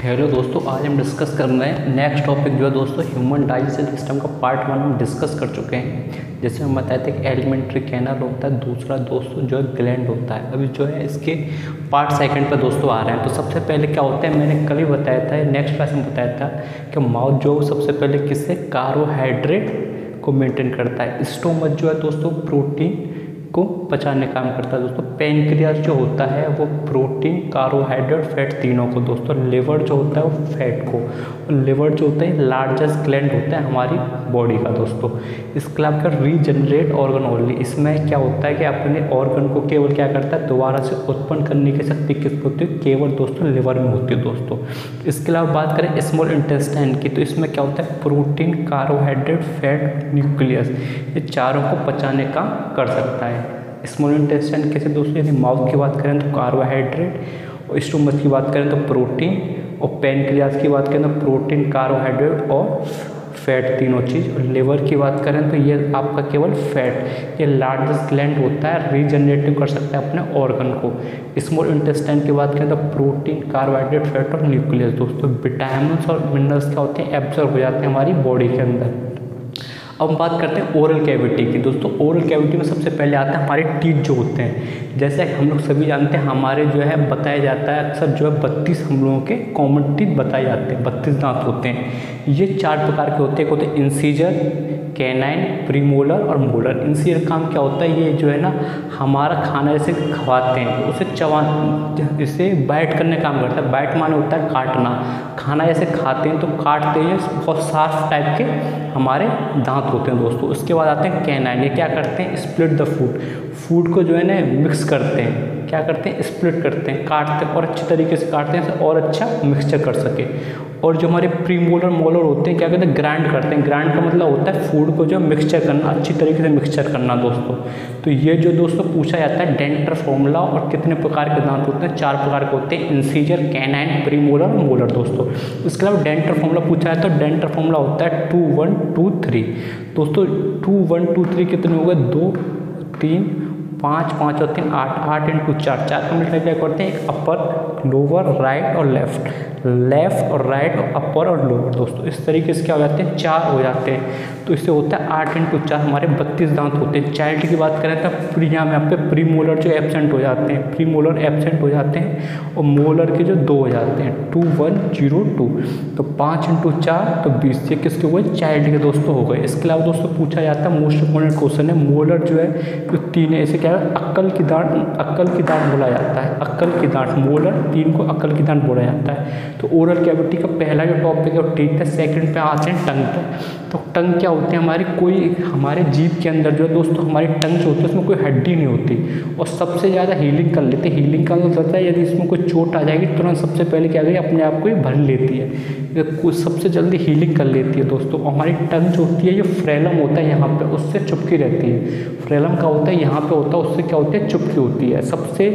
Hello दोस्तों, आज हम डिस्कस कर रहे हैं नेक्स्ट टॉपिक जो है दोस्तों ह्यूमन डाइजेस्टिव सिस्टम का पार्ट 1 हम डिस्कस कर चुके हैं। जैसे हम बताए थे कि एलिमेंट्री कैनल होता है, दूसरा दोस्तों जो है ग्लैंड होता है। अभी जो है इसके पार्ट सेकंड पर दोस्तों आ रहे हैं। तो सबसे पहले क्या होता है, मैंने कल ही बताया था, नेक्स्ट क्लास में बताया था कि माउथ जो सबसे पहले किससे कार्बोहाइड्रेट को मेंटेन करता है। स्टोमच जो है दोस्तों प्रोटीन को पचाने काम करता है दोस्तों। पैनक्रियाज जो होता है वो प्रोटीन, कार्बोहाइड्रेट, फैट तीनों को दोस्तों। लिवर जो होता है वो फैट को, और लिवर जो होता है लार्जेस्ट ग्लैंड होता है हमारी बॉडी का दोस्तों। इसके अलावा का रीजनरेट ऑर्गन ओनली, इसमें क्या होता है कि अपने ऑर्गन को केवल क्या करता है, दोबारा से उत्पन्न करने की शक्ति किस होती है, केवल दोस्तों लिवर में होती है दोस्तों। इसके अलावा बात करें स्मॉल इंटेस्टाइन की, तो इसमें क्या होता है, प्रोटीन, कार्बोहाइड्रेट, फैट, न्यूक्लियस, ये चारों को पचाने का कर सकता है। स्मॉल इंटेस्टाइन कैसे दोस्तों, यदि माउथ की बात करें तो कार्बोहाइड्रेट, और स्टोमच की बात करें तो प्रोटीन, और पैनक्रियाज की बात करें तो प्रोटीन, कार्बोहाइड्रेट और फैट तीनों चीज़। और लिवर की बात करें तो ये आपका केवल फैट, ये लार्जेस्ट ग्लैंड होता है, रीजनरेटिव कर सकता है अपने ऑर्गन को। स्मॉल इंटेस्टाइन की बात करें तो प्रोटीन, कार्बोहाइड्रेट, फैट और न्यूक्लियस दोस्तों। विटामिन्स और मिनरल्स क्या होते हैं, एब्जॉर्ब हो जाते हैं हमारी बॉडी के अंदर। अब हम बात करते हैं ओरल कैविटी की दोस्तों। ओरल कैविटी में सबसे पहले आता है हमारे टीथ जो होते हैं। जैसे हम लोग सभी जानते हैं, हमारे जो है बताया जाता है अक्सर जो है 32 हम लोगों के कॉमन टीथ बताए जाते हैं, 32 दांत होते हैं। ये 4 प्रकार के होते हैं, एक होते हैं इंसीजर, कैनाइन, प्रीमोलर और मोलर। इंसीजर काम क्या होता है, ये जो है ना हमारा खाना जैसे खवाते हैं तो उसे इसे बाइट करने काम करता है। बाइट माने होता है काटना, खाना जैसे खाते हैं तो काटते हैं, बहुत शार्प टाइप के हमारे दांत होते हैं दोस्तों। उसके बाद आते हैं कैनाइन, ये क्या करते हैं, स्प्लिट द फूड को जो है ना मिक्स करते हैं, क्या करते हैं, स्प्लिट करते हैं, काटते हैं और अच्छी तरीके से काटते हैं और अच्छा मिक्सचर कर सके। और जो हमारे प्रीमोलर, मोलर होते हैं क्या करते हैं, ग्राइंड करते हैं। ग्राइंड का मतलब होता है फूड को जो मिक्सचर करना, अच्छी तरीके से मिक्सचर करना दोस्तों। तो ये जो दोस्तों पूछा जाता है डेंटर फॉर्मूला, और कितने प्रकार के दांत होते हैं, 4 प्रकार के होते हैं, इंसीजर, कैनाइन, प्रीमोलर, मोलर दोस्तों। इसके अलावा डेंटर फॉर्मूला पूछा है तो डेंटर फॉर्मूला होता है 2 1 2 3 दोस्तों। 2 1 2 3 कितने हो गए, 2 3 5 5 और 3 8, 8 × 4, 4 का मिलकर क्या करते हैं, एक अपर, लोअर, राइट और लेफ्ट और राइट और अपर और लोअर दोस्तों। इस तरीके से क्या हो जाते हैं, 4 हो जाते हैं। तो इससे होता है 8 × 4 हमारे 32 दांत होते हैं। चाइल्ड की बात करें तो यहाँ में यहाँ पे प्रीमोलर जो एब्सेंट हो जाते हैं, प्रीमोलर एब्सेंट हो जाते हैं, और मोलर के जो 2 हो जाते हैं, 2 1 0 2। तो 5 × 4 तो 20, ये किसके हुए, चाइल्ड के दोस्तों हो गए। इसके अलावा दोस्तों पूछा जाता है मोस्ट इंपॉर्टेंट क्वेश्चन है, मोलर जो है जो 3 है, इसे क्या है, अक्ल की दांत बोला जाता है। अक्ल की दांत, मोलर 3 को अक्ल की दांत बोला जाता है। तो ओरल कैविटी का पहला जो टॉपिक है वो टीथ है। सेकंड पे आते हैं टंग पे। तो टंग क्या होती है, हमारे जीभ के अंदर जो है दोस्तों हमारी टंग जो होती है उसमें कोई हड्डी नहीं होती, और सबसे ज़्यादा हीलिंग कर लेते हैं। हीलिंग का मतलब होता है यदि इसमें कोई चोट आ जाएगी तुरंत सबसे पहले क्या करेगी, अपने आप को ही भर लेती है, कुछ सबसे जल्दी हीलिंग कर लेती है दोस्तों। हमारी टंग जो होती है ये फ्रेलम होता है यहाँ पे, उससे चुपकी रहती है। फ्रेलम का होता है यहाँ पे होता है, उससे क्या होती है, चुपकी होती है। सबसे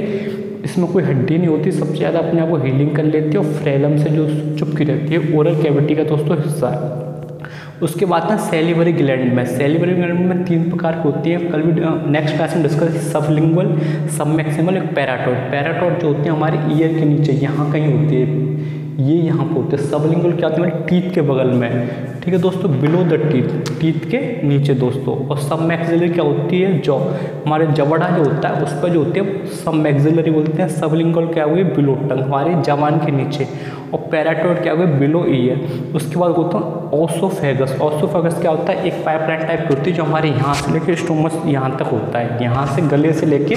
इसमें कोई हड्डी नहीं होती, सबसे ज़्यादा अपने आप को हीलिंग कर लेती है, और फ्रेलम से जो चुपकी रहती है ओरल कैविटी का दोस्तों हिस्सा है। उसके बाद ना सैलिवरी ग्लैंड में, सैलिवरी ग्लैंड में 3 प्रकार की होती है, कल भी नेक्स्ट क्लास में डिस्कस, सबलिंगुअल, सबमैक्सिमल, एक पैराटोड। पैराटोड जो होते हैं हमारे ईयर के नीचे यहाँ कहीं होती है, ये यहाँ पे होते हैं। सबलिंगुअल क्या होती है, हमारे टीथ के बगल में, ठीक है दोस्तों, बिलो द टीथ के नीचे दोस्तों। और सब मैक्सिलरी क्या होती है, जॉ, हमारे जबड़ा जो होता है उस पर जो होती है सब मैक्सिलरी बोलते हैं। सबलिंगुअल क्या हुई, बिलो टंग, हमारी जबान के नीचे। और पैराटोड क्या हुई, बिलो ईयर। उसके बाद होता है ओसोफेगस। ओसोफेगस क्या होता है, एक पाइपलाइन टाइप की होती है जो हमारे यहाँ से लेके स्टोमच यहाँ तक होता है, यहाँ से गले से लेके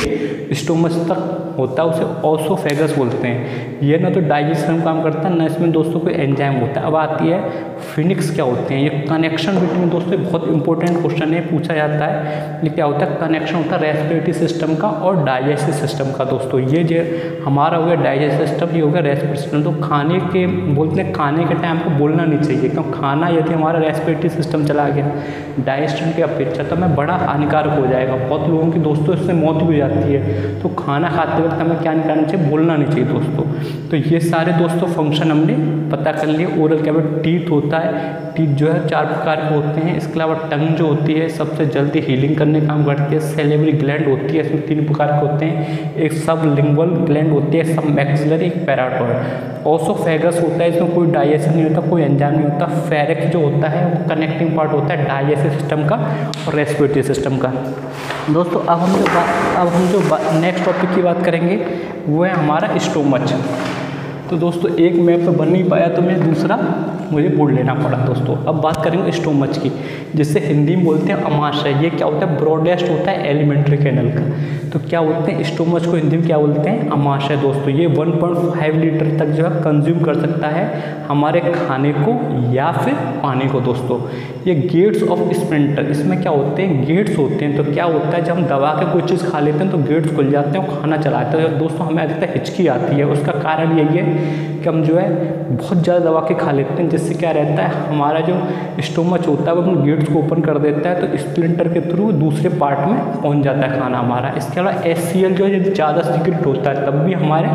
स्टोमच तक होता है, उसे ओसोफेगस बोलते हैं। ये ना तो डाइजेशन काम करता है, ना इसमें दोस्तों कोई एंजाइम होता है। अब आती है फिनिक्स क्या होते हैं, ये कनेक्शन बिटवीन दोस्तों बहुत इंपॉर्टेंट क्वेश्चन है, पूछा जाता है। ये क्या होता है, कनेक्शन होता है रेस्पिरेटरी सिस्टम का और डाइजेस्टिव सिस्टम का दोस्तों। ये जो हमारा हो गया डाइजेस्टिव सिस्टम, ये हो गया रेस्पिरेटरी सिस्टम। तो खाने के बोलते हैं, खाने के टाइम को बोलना नहीं चाहिए, क्योंकि खाना यदि हमारा रेस्पिरेटरी सिस्टम चला गया डाइजेशन की अपेक्षा तो हमें बड़ा हानिकारक हो जाएगा। बहुत लोगों की दोस्तों इससे मौत भी हो जाती है। तो खाना खाते वक्त हमें क्या नहीं करना चाहिए, बोलना नहीं चाहिए दोस्तों। तो ये सारे दोस्तों फंक्शन हमने पता कर लिए। ओरल कैविटी, टीथ होता है, टीथ जो है 4 प्रकार के होते हैं। इसके अलावा टंग जो होती है सबसे जल्दी हीलिंग करने का काम करती है। सेलेवरी ग्लैंड होती है, इसमें 3 प्रकार के होते हैं, एक सब लिंगुअल ग्लैंड होती है, सब मैक्सिलरी, एक पैराटॉइड। ओसोफेगस होता है, इसमें कोई डाइजेशन नहीं होता, कोई एंजाइम नहीं होता। फेरिक्स जो होता है वो कनेक्टिंग पार्ट होता है डाइजेस्टिव सिस्टम का और रेस्पिरेटरी सिस्टम का। दोस्तों अब हम जो नेक्स्ट टॉपिक की बात करेंगे वो है हमारा स्टोमच। तो दोस्तों एक मैप पे बन नहीं पाया तो मैं दूसरा मुझे बोर्ड लेना पड़ा दोस्तों। अब बात करेंगे स्टोमच की, जिससे हिंदी में बोलते हैं अमाशय। ये क्या होता है, ब्रॉडेस्ट होता है एलिमेंट्री कैनल का। तो क्या बोलते हैं स्टोमच को हिंदी में क्या बोलते हैं, अमाशय दोस्तों। ये 1.5 लीटर तक जो है कंज्यूम कर सकता है हमारे खाने को या फिर पानी को दोस्तों। ये गेट्स ऑफ स्प्लिंटर, इसमें क्या होते हैं, गेट्स होते हैं। तो क्या होता है, जब हम दबा के कोई चीज़ खा लेते हैं तो गेट्स खुल जाते हैं और खाना चलाते हैं दोस्तों। हमें अधिकतर हिचकी आती है, उसका कारण यही है कि हम जो है बहुत ज़्यादा दबा के खा लेते हैं, जिससे क्या रहता है हमारा जो स्टोमच होता है वो अपने गेट्स को ओपन कर देता है, तो स्प्लिंटर के थ्रू दूसरे पार्ट में पहुंच जाता है खाना हमारा। इसके अलावा HCl जो है ज़्यादा सीक्रेट होता है तब भी हमारे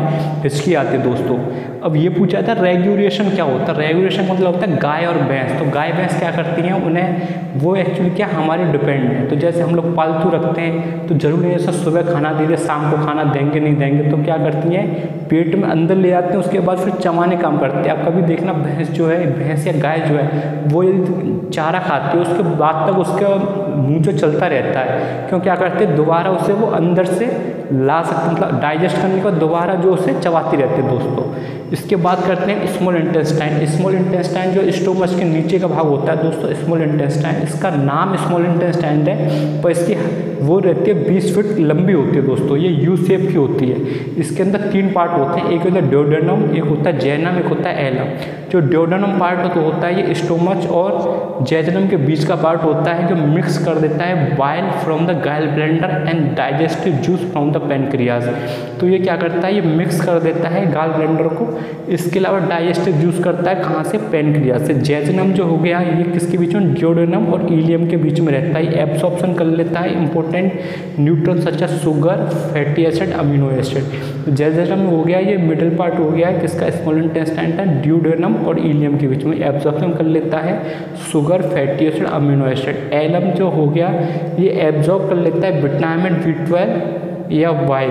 हिचकी आती है दोस्तों। अब ये पूछा था रेगुलेशन क्या होता है। रेगुलेशन का मतलब होता है गाय और भैंस। तो गाय भैंस क्या करती हैं, उन्हें वो एक्चुअली क्या हमारे डिपेंड है। तो जैसे हम लोग पालतू रखते हैं तो जरूर नहीं जैसे सुबह खाना दे दे, शाम को खाना देंगे नहीं देंगे, तो क्या करती हैं पेट में अंदर ले आते हैं, उसके बाद फिर चबाने काम करते हैं। आप कभी देखना भैंस जो है, भैंस या गाय जो है वो यदि चारा खाती है उसके बाद तक उसका मुँह जो चलता रहता है, क्यों क्या करते हैं दोबारा उसे वो अंदर से ला सकते, मतलब डाइजेस्ट करने के बाद दोबारा जो उसे चबाती रहती है दोस्तों। इसके बाद करते हैं स्मॉल इंटेस्टाइन। स्मॉल इंटेस्टाइन जो स्टोमच के नीचे का भाग होता है दोस्तों, स्मॉल इंटेस्टाइन। इसका नाम स्मॉल इंटेस्टाइन है पर इसकी वो रहती है 20 फीट लंबी होती है दोस्तों। ये यू शेप की होती है। इसके अंदर 3 पार्ट होते हैं, एक होता है ड्यूडेनम, एक होता है जेनम, एक होता है एलम। जो ड्यूडेनम पार्ट तो होता है ये स्टोमच और जेजनम के बीच का पार्ट होता है, जो मिक्स कर देता है बाइल फ्रॉम द गाइल blender and digestive juice from the pancreas. तो ये क्या करता है, ये मिक्स कर देता है गाल ब्लेंडर को। इसके अलावा डाइजेस्टिव जूस करता है कहाँ से, पैनक्रियाज से। जेजनम जो हो गया ये किसके बीच में, ड्यूडेनम और इलियम के बीच में रहता है। एब्सॉर्प्शन कर लेता है important nutrient such as sugar, fatty acid, amino acid. Jejunum हो गया ये मिडिल पार्ट हो गया है किसका, स्मॉल इंटेस्टाइन का, ड्यूडेनम और इलियम के बीच में एब्जॉर्प्शन कर लेता है sugar, fatty acid, amino acid. Ileum जो हो गया ये एब्जॉर्ब कर लेता है विटामिन B12 या वाई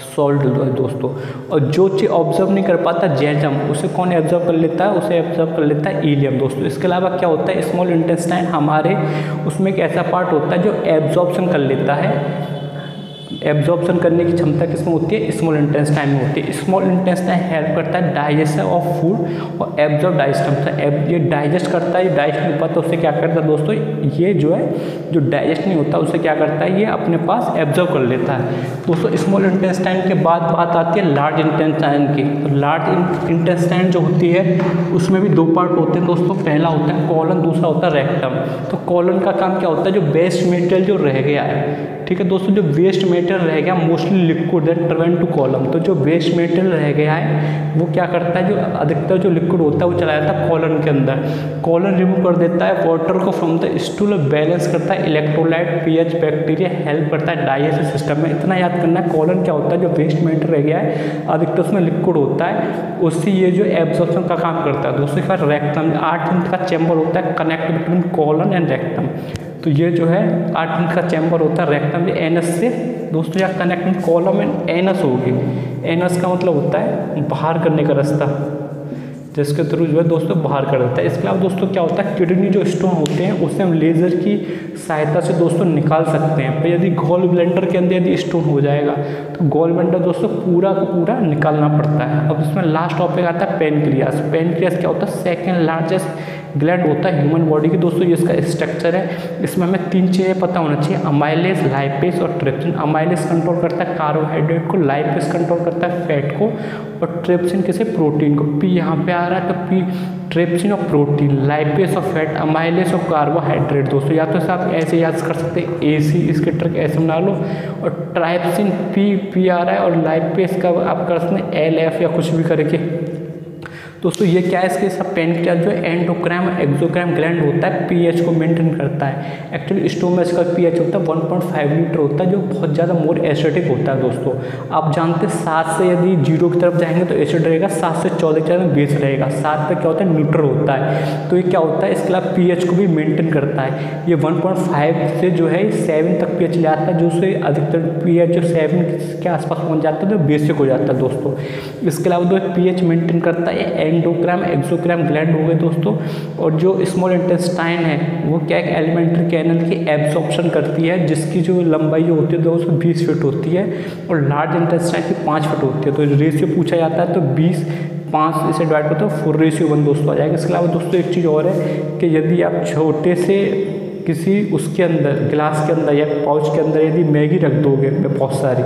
सॉल्ट दोस्तों। और जो चीज़ ऑब्जर्व नहीं कर पाता जेजम, उसे कौन एब्जॉर्ब कर लेता है, उसे एब्जॉर्ब कर लेता है इलियम दोस्तों। इसके अलावा क्या होता है, स्मॉल इंटेस्टाइन हमारे उसमें एक ऐसा पार्ट होता है जो एब्जॉर्प्शन कर लेता है। एब्जॉर्प्शन करने की क्षमता किसमें होती है, स्मॉल इंटेस्टाइन में होती है। स्मॉल इंटेस्टाइन हेल्प करता है डाइजेशन ऑफ फूड और एब्जॉर्ब डाइजेस्ट। ये डाइजेस्ट करता है, ये डाइजेस्ट नहीं पाता उससे क्या करता है दोस्तों, ये जो है जो डाइजेस्ट नहीं होता उसे क्या करता है, ये अपने पास एब्जॉर्ब कर लेता है दोस्तों। स्मॉल इंटेस्टाइन के बाद बात आती है लार्ज इंटेस्टाइन की। तो लार्ज इंटेस्टाइन जो होती है उसमें भी 2 पार्ट होते हैं दोस्तों। पहला होता है कॉलन, दूसरा होता है रेक्टम। तो कॉलन का काम क्या होता है, जो वेस्ट मटेरियल जो रह गया है, ठीक है दोस्तों, जो वेस्ट मटेरियल रह गया mostly liquid that travel to column. तो जो वेस्ट मटेरियल रह गया है वो क्या करता है, जो अधिकतर जो लिक्विड होता है वो चला जाता है कॉलन के अंदर। कॉलन रिमूव कर देता है वाटर को फ्रॉम द स्टूल, बैलेंस करता है इलेक्ट्रोलाइट, पीएच, बैक्टीरिया, हेल्प करता है डाइजेस्टिव सिस्टम में। इतना याद करना है, कॉलन क्या होता है, जो वेस्ट मटेरियल रह गया है अधिकतर उसमें लिक्विड होता है, उससे ये जो एब्जॉर्प्शन का काम करता है दोस्तों। फिर रेक्टम 8 इंच का चैम्बर होता है connect between colon and rectum. तो ये जो है 8 इंच का चैम्बर होता है रेक्टम, ये एनस से दोस्तों या कनेक्टिंग कॉलम एंड एनस होगी। एनस का मतलब होता है बाहर करने का रास्ता, जिसके थ्रू जो है दोस्तों बाहर कर देता है। इसके अलावा दोस्तों क्या होता है, किडनी जो स्टोन होते हैं उसे हम लेज़र की सहायता से दोस्तों निकाल सकते हैं। पर यदि गॉल ब्लेंडर के अंदर यदि स्टोन हो जाएगा तो गॉल ब्लेंडर दोस्तों पूरा का पूरा निकालना पड़ता है। अब इसमें लास्ट टॉपिक आता है पेनक्रियास। पेनक्रियास क्या होता है, सेकेंड लार्जेस्ट ग्लैंड होता है ह्यूमन बॉडी की दोस्तों। ये इसका स्ट्रक्चर है। इसमें हमें 3 चीज़ें पता होना चाहिए, अमाइलेज, लाइपेज और ट्रिप्सिन। अमाइलेज कंट्रोल करता है कार्बोहाइड्रेट को, लाइपेज कंट्रोल करता है फैट को और ट्रिप्सिन किसे, प्रोटीन को। पी यहाँ पे आ रहा है तो पी ट्रिप्सिन और प्रोटीन, लाइपेज और फैट, अमाइलेज और कार्बोहाइड्रेट दोस्तों। या तो आप ऐसे याद कर सकते हैं AC, इसके ट्रिक ऐसे बना लो। और ट्राइप्सिन पी आ रहा है और लाइपेज का आप कर सकते हैं LF या कुछ भी करके। दोस्तों ये क्या है, इसके सब पेनक्रियाज जो एंडोक्राइन एक्सोक्राइन ग्लैंड होता है पीएच को मेंटेन करता है। एक्चुअली स्टोमच का पीएच होता है 1.5 लीटर होता है, जो बहुत ज़्यादा मोर एसिडिक होता है। दोस्तों आप जानते हैं 7 से यदि 0 की तरफ जाएंगे तो एसिड रहेगा, 7 से 14 की तरफ बेस रहेगा, 7 पे क्या होता है न्यूट्रल होता है। तो ये क्या होता है, इसके अलावा पीएच को भी मेंटेन करता है। ये 1.5 से जो है 7 तक पीएच ले आता है, जो से अधिकतर पीएच जो 7 के आसपास पहुँच जाता है तो बेसिक हो जाता है दोस्तों। इसके अलावा जो पीएच मेंटेन करता है एंडोक्राइन एक्सोक्राइन ग्लैंड हो गए दोस्तों। और जो स्मॉल इंटेस्टाइन है वो क्या है, एलिमेंट्री कैनल की एब्जॉर्प्शन करती है, जिसकी जो लंबाई जो होती है 220 फीट होती है, और लार्ज इंटेस्टाइन की 5 फीट होती है। तो रेशियो पूछा जाता है तो 20:5 इसे डिवाइड करते हो 4:1 दोस्तों आ जाएगा। इसके अलावा दोस्तों एक चीज़ और है कि यदि आप छोटे से किसी उसके अंदर गिलास के अंदर या पाउच के अंदर यदि मैगी रख दोगे बहुत सारी,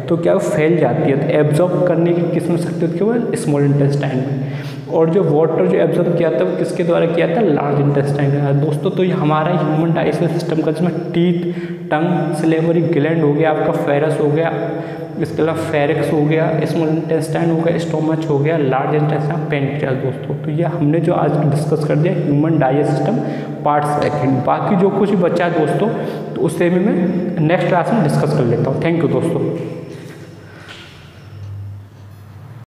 तो क्या वो फैल जाती है। तो एब्जॉर्ब करने की किस्म शक्ति होती है वो स्मॉल इंटेस्टाइन में। और जो वाटर जो एब्जॉर्ब किया था वो किसके द्वारा किया था, लार्ज इंटेस्टाइन के दोस्तों। तो ये हमारा ह्यूमन डाइजेस्टिव सिस्टम का जिसमें टीथ, टंग, सिलेवरी ग्लैंड हो गया, आपका फेरस हो गया, इसके अलावा फेरिक्स हो गया, स्मॉल इंटेस्टाइन हो गया, स्टोमच हो गया, लार्ज इंटेस्टाइन, पेनक्रियाज दोस्तों। तो ये हमने जो आज डिस्कस कर दिया ह्यूमन डाइजेस्टिव सिस्टम पार्ट 2। बाकी जो कुछ बचा है दोस्तों तो उससे भी मैं नेक्स्ट क्लास में डिस्कस कर लेता हूँ। थैंक यू दोस्तों।